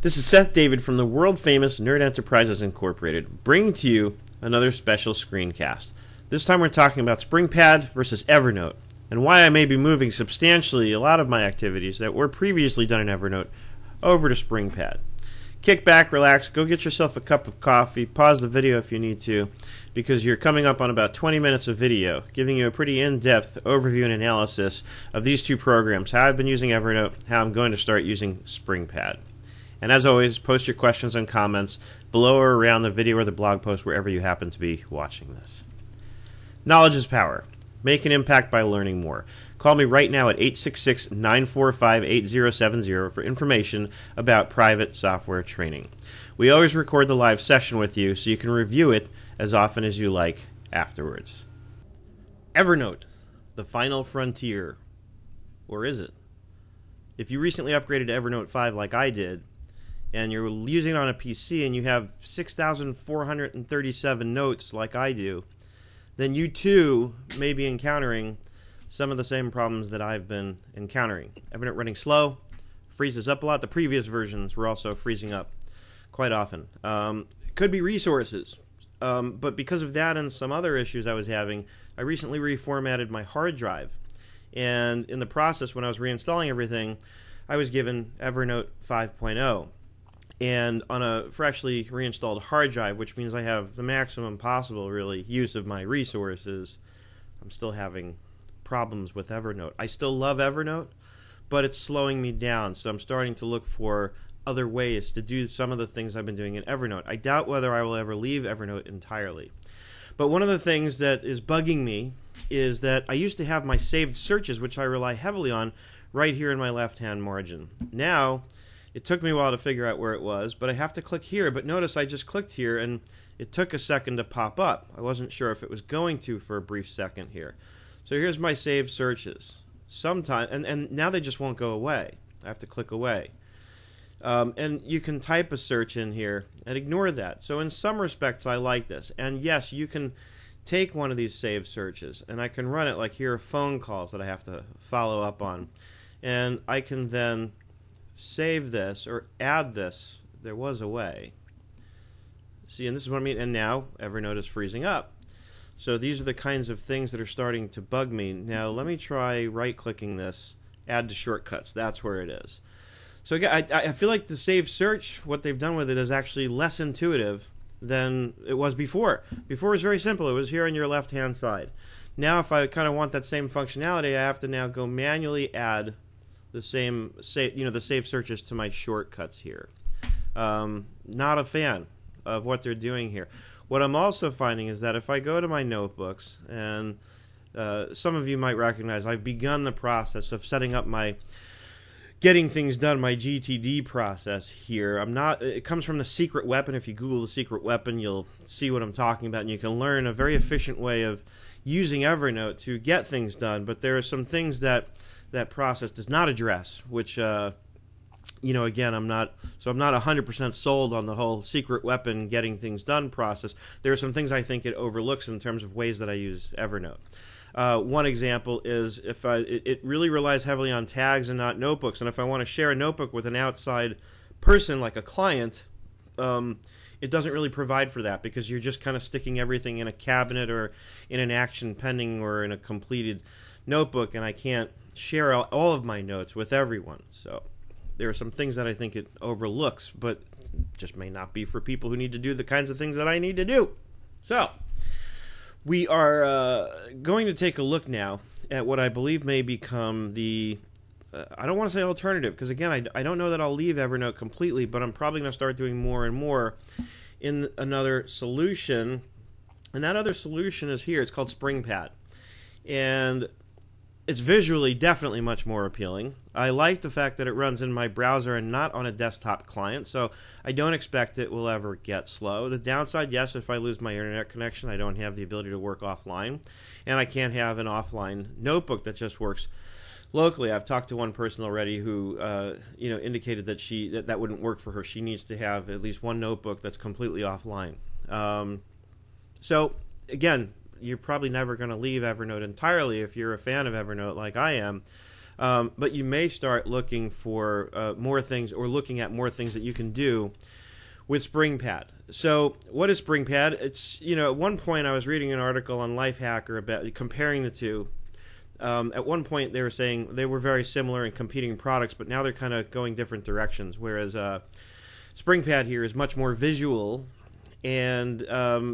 This is Seth David from the world-famous Nerd Enterprises Incorporated, bringing to you another special screencast. This time we're talking about Springpad versus Evernote, and why I may be moving substantially a lot of my activities that were previously done in Evernote over to Springpad. Kick back, relax, go get yourself a cup of coffee, pause the video if you need to, because you're coming up on about 20 minutes of video, giving you a pretty in-depth overview and analysis of these two programs, how I've been using Evernote, how I'm going to start using Springpad. And as always, post your questions and comments below or around the video or the blog post wherever you happen to be watching this. Knowledge is power. Make an impact by learning more. Call me right now at 866-945-8070 for information about private software training. We always record the live session with you so you can review it as often as you like afterwards. Evernote, the final frontier. Or is it? If you recently upgraded to Evernote 5 like I did, and you're using it on a PC and you have 6,437 notes like I do, then you too may be encountering some of the same problems that I've been encountering. Evernote running slow, freezes up a lot. The previous versions were also freezing up quite often. It could be resources, but because of that and some other issues I was having, I recently reformatted my hard drive. And in the process, when I was reinstalling everything, I was given Evernote 5.0. And on a freshly reinstalled hard drive, which means I have the maximum possible, really, use of my resources, I'm still having problems with Evernote. I still love Evernote, but it's slowing me down. So I'm starting to look for other ways to do some of the things I've been doing in Evernote. I doubt whether I will ever leave Evernote entirely. But one of the things that is bugging me is that I used to have my saved searches, which I rely heavily on, right here in my left-hand margin. Now, it took me a while to figure out where it was, but I have to click here. But notice I just clicked here, and it took a second to pop up. I wasn't sure if it was going to for a brief second here. So here's my saved searches. And now they just won't go away. I have to click away. And you can type a search in here and ignore that. So in some respects, I like this. And yes, you can take one of these saved searches, and I can run it like here are phone calls that I have to follow up on. And I can then save this or add this. There was a way. See, and this is what I mean. And now Evernote is freezing up. So these are the kinds of things that are starting to bug me. Now let me try right-clicking this, add to shortcuts. That's where it is. So again, I feel like the save search, what they've done with it is actually less intuitive than it was before. Before it was very simple. It was here on your left-hand side. Now if I kind of want that same functionality, I have to now go manually add the the save searches to my shortcuts here. Not a fan of what they're doing here. What I'm also finding is that if I go to my notebooks, and some of you might recognize, I've begun the process of setting up my getting things done, my GTD process here. It comes from the secret weapon. If you Google the secret weapon, you'll see what I'm talking about, and you can learn a very efficient way of using Evernote to get things done. But there are some things that that process does not address, which again, I'm not 100% sold on the whole secret weapon getting things done process. There are some things I think it overlooks in terms of ways that I use Evernote. One example is it really relies heavily on tags and not notebooks. And if I want to share a notebook with an outside person like a client, it doesn't really provide for that because you're just kind of sticking everything in a cabinet or in an action pending or in a completed notebook, and I can't share all of my notes with everyone. So there are some things that I think it overlooks, but just may not be for people who need to do the kinds of things that I need to do. So we are going to take a look now at what I believe may become the, I don't want to say alternative, because again, I don't know that I'll leave Evernote completely, but I'm probably going to start doing more and more in another solution. And that other solution is here. It's called Springpad. And it's visually definitely much more appealing. I like the fact that it runs in my browser and not on a desktop client, so I don't expect it will ever get slow. The downside, yes, if I lose my internet connection, I don't have the ability to work offline, and I can't have an offline notebook that just works locally. I've talked to one person already who indicated that that wouldn't work for her. She needs to have at least one notebook that's completely offline. So again, you're probably never going to leave Evernote entirely if you're a fan of Evernote like I am. But you may start looking for more things, or looking at more things that you can do with Springpad. So what is Springpad? It's, at one point I was reading an article on Lifehacker about comparing the two. At one point they were saying they were very similar in competing products, but now they're kind of going different directions, whereas Springpad here is much more visual, and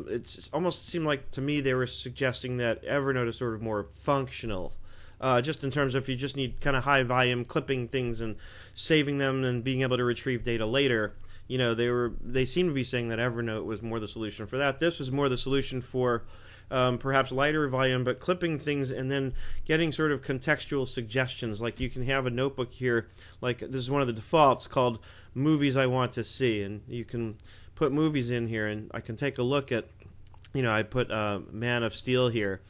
it's almost seemed like to me they were suggesting that Evernote is sort of more functional, just in terms of if you just need kind of high volume clipping things and saving them and being able to retrieve data later. They seem to be saying that Evernote was more the solution for that. This was more the solution for perhaps lighter volume, but clipping things and then getting sort of contextual suggestions. Like you can have a notebook here, like this is one of the defaults called Movies I Want to See, and you can put movies in here, and I can take a look at, I put Man of Steel here,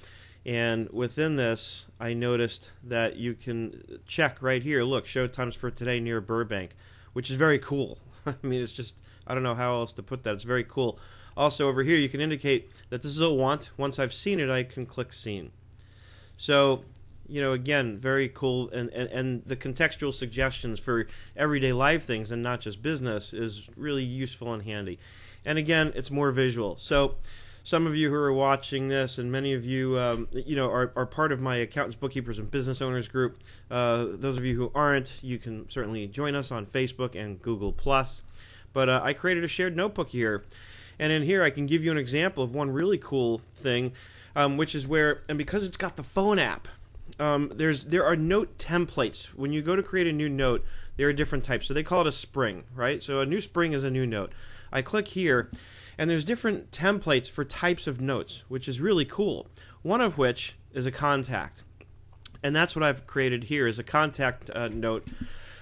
and within this I noticed that you can check right here, look, showtimes for today near Burbank, which is very cool. I mean, it's just, I don't know how else to put that. It's very cool. Also over here, you can indicate that this is a want. Once I've seen it, I can click Seen. So, again, very cool. And the contextual suggestions for everyday life things and not just business is really useful and handy. And again, it's more visual. So some of you who are watching this, and many of you, are part of my accountants, bookkeepers, and business owners group. Those of you who aren't, you can certainly join us on Facebook and Google+. But I created a shared notebook here. And in here, I can give you an example of one really cool thing, which is where, and because it's got the phone app, there are note templates. When you go to create a new note, there are different types. So they call it a spring, right? So a new spring is a new note. I click here, and there's different templates for types of notes, which is really cool. One of which is a contact. And that's what I've created here, is a contact note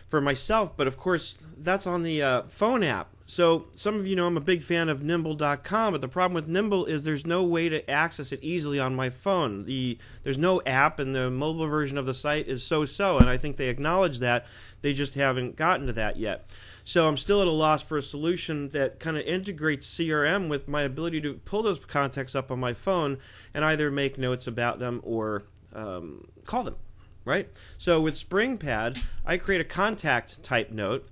for myself. But of course, that's on the phone app. So some of you know I'm a big fan of nimble.com, but the problem with Nimble is there's no way to access it easily on my phone. There's no app, and the mobile version of the site is so-so, and I think they acknowledge that. They just haven't gotten to that yet. So I'm still at a loss for a solution that kind of integrates CRM with my ability to pull those contacts up on my phone and either make notes about them or call them, right? So with Springpad, I create a contact type note,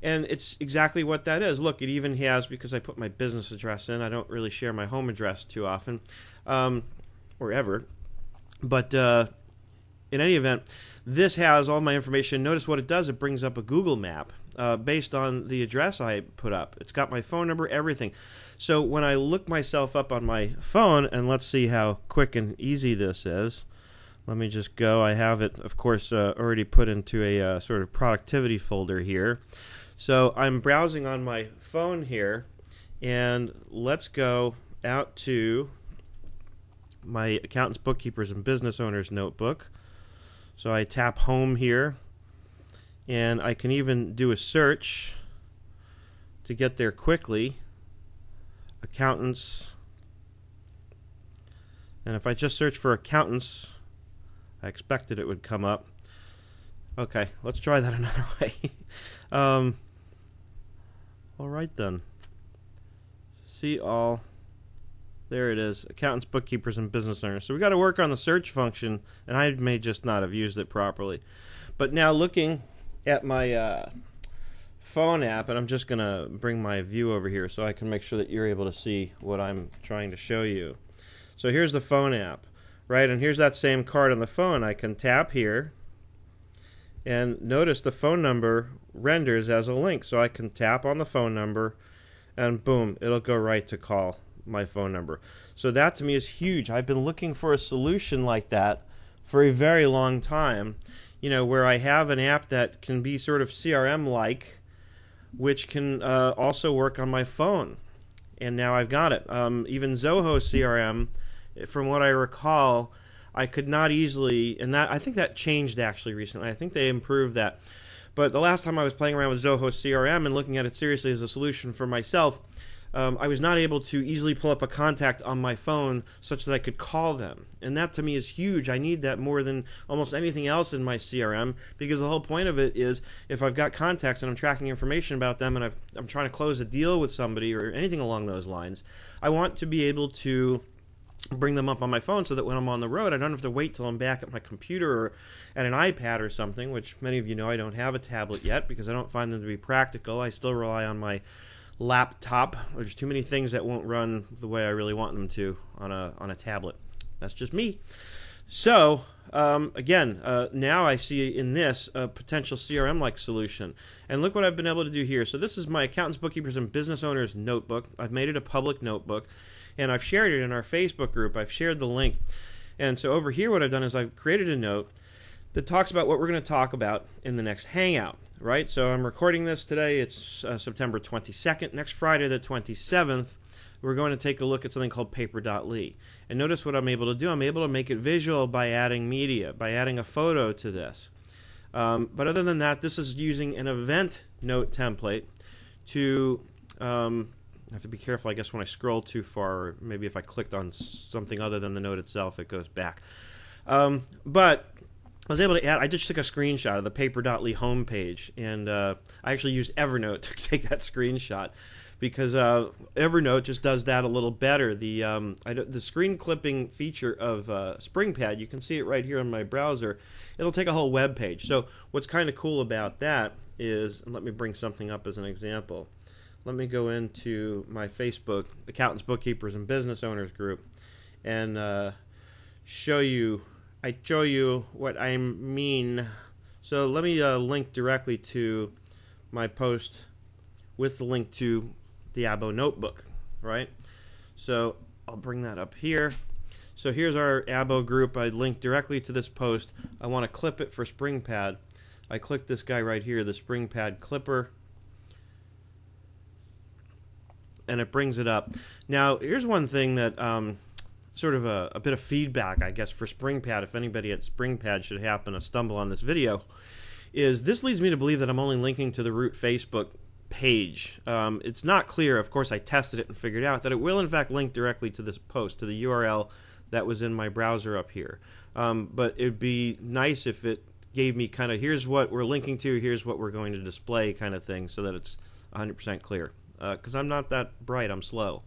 and it's exactly what that is. Look, it even has, because I put my business address in, I don't really share my home address too often, or ever. But in any event, this has all my information. Notice what it does. It brings up a Google map based on the address I put up. It's got my phone number, everything. So when I look myself up on my phone, and let's see how quick and easy this is. Let me just go. I have it, of course, already put into a sort of productivity folder here. So I'm browsing on my phone here, and let's go out to my accountants, bookkeepers, and business owners notebook. So I tap home here, and I can even do a search to get there quickly. Accountants. And if I just search for accountants, I expected it would come up. Okay, let's try that another way. All right then. See all. There it is. Accountants, bookkeepers, and business owners. So we got to work on the search function, and I may just not have used it properly. But now looking at my phone app, and I'm just going to bring my view over here so I can make sure that you're able to see what I'm trying to show you. So here's the phone app, right? And here's that same card on the phone. I can tap here, and notice the phone number renders as a link. So I can tap on the phone number, and boom, it'll go right to call my phone number. So that to me is huge. I've been looking for a solution like that for a very long time, where I have an app that can be sort of CRM-like, which can also work on my phone. And now I've got it. Even Zoho CRM, from what I recall, I could not easily, and that I think that changed actually recently. I think they improved that. But the last time I was playing around with Zoho CRM and looking at it seriously as a solution for myself, I was not able to easily pull up a contact on my phone such that I could call them. And that to me is huge. I need that more than almost anything else in my CRM, because the whole point of it is if I've got contacts and I'm tracking information about them and I'm trying to close a deal with somebody or anything along those lines, I want to be able to bring them up on my phone so that when I'm on the road, I don't have to wait till I'm back at my computer or at an iPad or something, which many of you know I don't have a tablet yet because I don't find them to be practical. I still rely on my laptop. There's too many things that won't run the way I really want them to on a tablet. That's just me. So, again, now I see in this a potential CRM-like solution. And look what I've been able to do here. So this is my accountants, bookkeepers, and business owners notebook. I've made it a public notebook, and I've shared it in our Facebook group. I've shared the link. And so over here what I've done is I've created a note that talks about what we're going to talk about in the next Hangout, right? So I'm recording this today. It's September 22nd. Next Friday, the 27th, we're going to take a look at something called paper.ly. And notice what I'm able to do. I'm able to make it visual by adding media, by adding a photo to this. But other than that, this is using an event note template to... I have to be careful, I guess, when I scroll too far, or maybe if I clicked on something other than the note itself, it goes back. But I was able to add, I just took a screenshot of the paper.ly homepage, and I actually used Evernote to take that screenshot because Evernote just does that a little better. The screen clipping feature of Springpad, you can see it right here on my browser, it'll take a whole web page. So what's kind of cool about that is, and let me bring something up as an example. Let me go into my Facebook Accountants, Bookkeepers, and Business Owners group and show you what I mean. So let me link directly to my post with the link to the Abo notebook, right? So I'll bring that up here. So here's our Abo group. I linked directly to this post. I want to clip it for Springpad. I click this guy right here, the Springpad clipper, and it brings it up. Now, here's one thing that sort of a bit of feedback, I guess, for Springpad, if anybody at Springpad should happen to stumble on this video, is this leads me to believe that I'm only linking to the root Facebook page. It's not clear. Of course, I tested it and figured out that it will, in fact, link directly to this post, to the URL that was in my browser up here. But it would be nice if it gave me kind of, here's what we're linking to, here's what we're going to display kind of thing, so that it's 100% clear. Because I'm not that bright, I'm slow.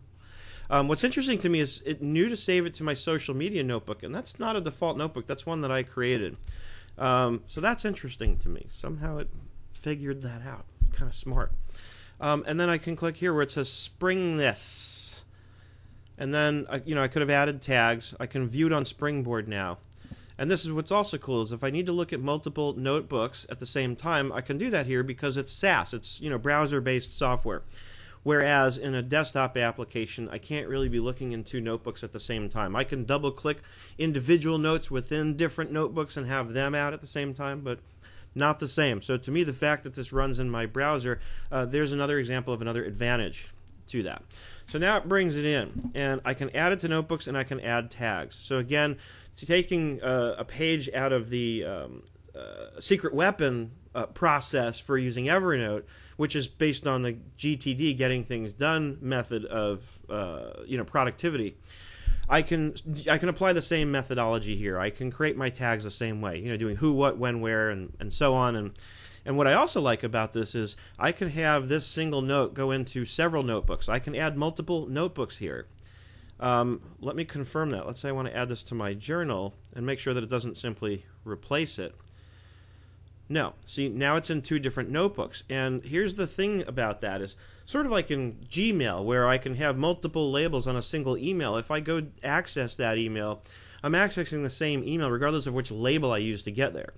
What's interesting to me is it knew to save it to my social media notebook, and that's not a default notebook. That's one that I created. So that's interesting to me. Somehow it figured that out. Kind of smart. And then I can click here where it says Spring This. And then I could have added tags. I can view it on Springboard now. And this is what's also cool is if I need to look at multiple notebooks at the same time, I can do that here because it's SaaS. It's browser-based software. Whereas in a desktop application, I can't really be looking in two notebooks at the same time. I can double-click individual notes within different notebooks and have them out at the same time, but not the same. So to me, the fact that this runs in my browser, there's another example of another advantage to that. So now it brings it in, and I can add it to notebooks, and I can add tags. So again, taking a page out of the secret weapon process for using Evernote, which is based on the GTD, getting things done method of productivity. I can apply the same methodology here. I can create my tags the same way, doing who, what, when, where, and so on. And what I also like about this is I can have this single note go into several notebooks. I can add multiple notebooks here. Let me confirm that. Let's say I want to add this to my journal and make sure that it doesn't simply replace it. No. See, now it's in two different notebooks. And here's the thing about that is sort of like in Gmail where I can have multiple labels on a single email. If I go access that email, I'm accessing the same email regardless of which label I use to get there.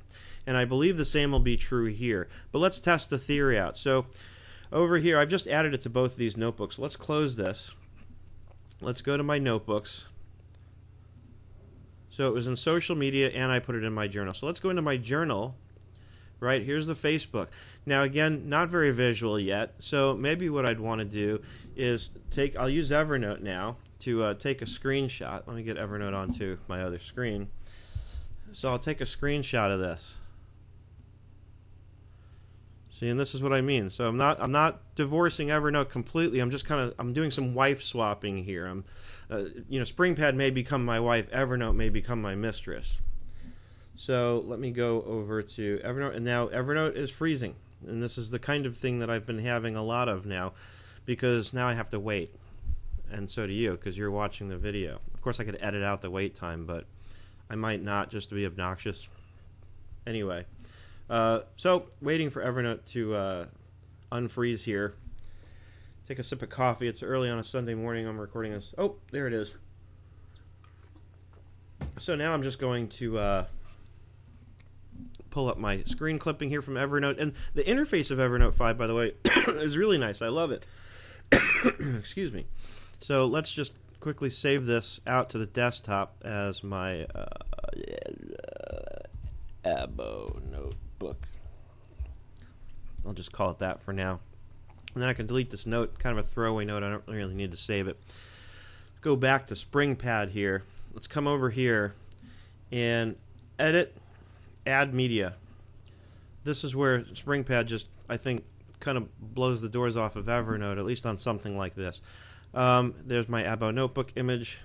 And I believe the same will be true here. But let's test the theory out. So over here, I've just added it to both of these notebooks. Let's close this. Let's go to my notebooks. So it was in social media and I put it in my journal. So let's go into my journal. Right, here's the Facebook. Now again, not very visual yet, so maybe what I'd want to do is I'll use Evernote now to take a screenshot. Let me get Evernote onto my other screen. So I'll take a screenshot of this. See, and this is what I mean. So I'm not divorcing Evernote completely. I'm just I'm doing some wife swapping here. Springpad may become my wife, Evernote may become my mistress. So let me go over to Evernote, and now Evernote is freezing. And this is the kind of thing that I've been having a lot of now, because now I have to wait. and so do you because you're watching the video. Of course, I could edit out the wait time, but I might not, just to be obnoxious. Anyway, so waiting for Evernote to unfreeze here. Take a sip of coffee. It's early on a Sunday morning. I'm recording this. Oh, there it is. So now I'm just going to pull up my screen clipping here from Evernote. And the interface of Evernote 5, by the way, is really nice. I love it. Excuse me. So let's just quickly save this out to the desktop as my Abo notebook. I'll just call it that for now. And then I can delete this note, kind of a throwaway note. I don't really need to save it. Let's go back to Springpad here. Let's come over here and edit, add media. This is where Springpad just, I think, kind of blows the doors off of Evernote, at least on something like this. There's my Abo notebook image.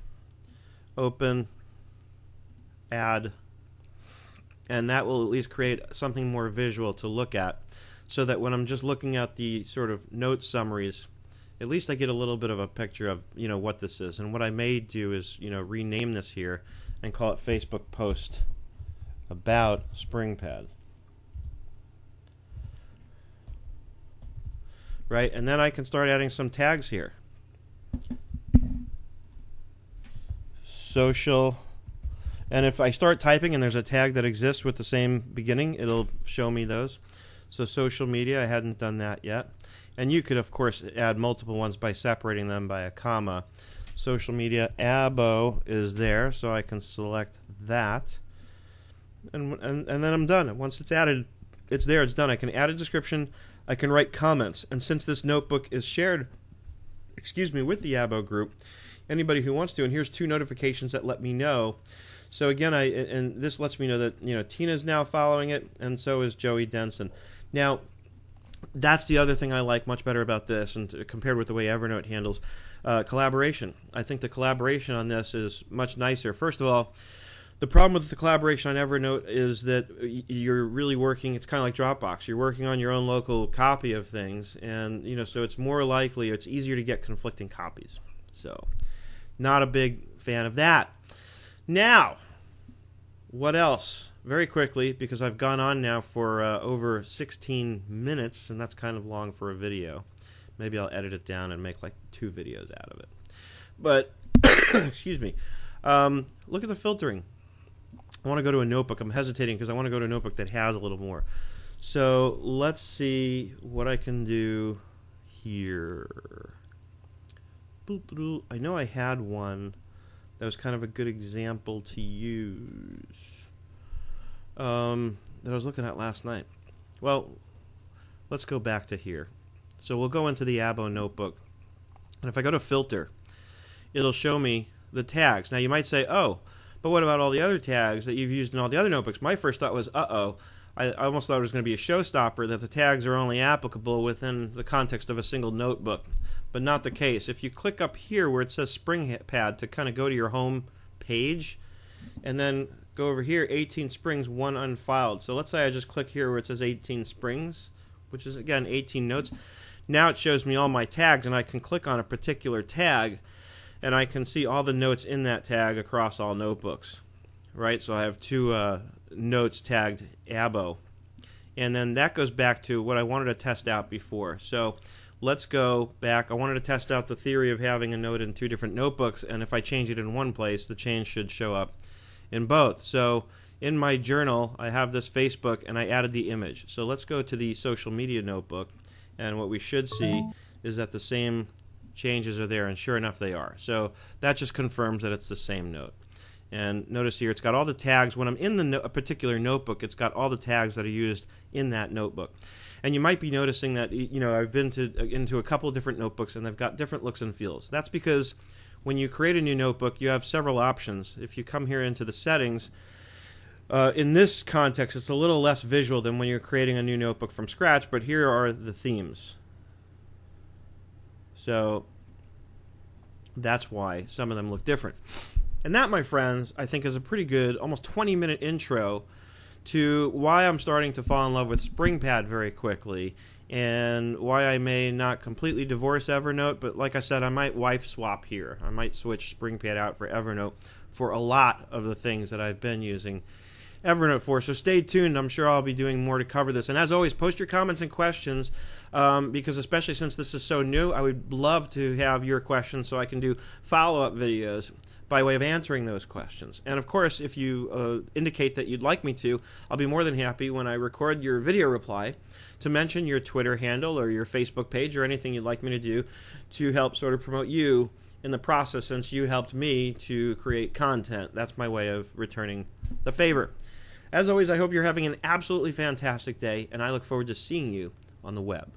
Open, add, and that will at least create something more visual to look at, so that when I'm just looking at the sort of note summaries, at least I get a little bit of a picture of, you know, what this is. And what I may do is, you know, rename this here and call it Facebook post about Springpad. Right? And then I can start adding some tags here. Social. And if I start typing and there's a tag that exists with the same beginning, it'll show me those. So social media, I hadn't done that yet. And you could, of course, add multiple ones by separating them by a comma. Social media, Abo is there, so I can select that. And then I'm done. Once it's added, it's there, it's done. I can add a description. I can write comments. And since this notebook is shared, with the Abo group, anybody who wants to, and here's 2 notifications that let me know. So again, and this lets me know that, you know, Tina's now following it, and so is Joey Denson. Now, that's the other thing I like much better about this, and compared with the way Evernote handles collaboration. I think the collaboration on this is much nicer. First of all, the problem with the collaboration on Evernote is that you're really working, it's kind of like Dropbox. You're working on your own local copy of things, and, you know, so it's more likely, it's easier to get conflicting copies. So, not a big fan of that. Now, what else? Very quickly, because I've gone on now for over 16 minutes, and that's kind of long for a video. Maybe I'll edit it down and make like 2 videos out of it. But, excuse me, look at the filtering. I want to go to a notebook. I'm hesitating because I want to go to a notebook that has a little more. So let's see what I can do here. I know I had one that was kind of a good example to use. That I was looking at last night. Well, let's go back to here. So we'll go into the Abo notebook, and if I go to filter, it'll show me the tags. Now you might say, oh, but what about all the other tags that you've used in all the other notebooks? My first thought was, I almost thought it was going to be a showstopper that the tags are only applicable within the context of a single notebook, but not the case. If you click up here where it says Springpad to kind of go to your home page, and then go over here, 18 Springs, 1 unfiled. So let's say I just click here where it says 18 Springs, which is, again, 18 notes. Now it shows me all my tags, and I can click on a particular tag, and I can see all the notes in that tag across all notebooks. Right? So I have 2 notes tagged Abo. And then that goes back to what I wanted to test out before. So let's go back. I wanted to test out the theory of having a note in 2 different notebooks, and if I change it in one place, the change should show up in both. So in my journal, I have this Facebook, and I added the image. So let's go to the social media notebook, and what we should see is that the same changes are there, and sure enough they are. So that just confirms that it's the same note. And notice here, it's got all the tags. When I'm in a particular notebook, it's got all the tags that are used in that notebook. And you might be noticing that, you know, I've been into a couple of different notebooks, and they've got different looks and feels. That's because when you create a new notebook, you have several options. If you come here into the settings, in this context, it's a little less visual than when you're creating a new notebook from scratch, but here are the themes. So that's why some of them look different. And that, my friends, I think is a pretty good, almost 20-minute intro to why I'm starting to fall in love with Springpad very quickly, and why I may not completely divorce Evernote, but like I said, I might wife swap here. I might switch Springpad out for Evernote for a lot of the things that I've been using Evernote for. So stay tuned. I'm sure I'll be doing more to cover this. And as always, post your comments and questions, because especially since this is so new, I would love to have your questions so I can do follow-up videos by way of answering those questions. And of course, if you indicate that you'd like me to, I'll be more than happy when I record your video reply to mention your Twitter handle or your Facebook page or anything you'd like me to do to help sort of promote you in the process, since you helped me to create content. That's my way of returning the favor. As always, I hope you're having an absolutely fantastic day, and I look forward to seeing you on the web.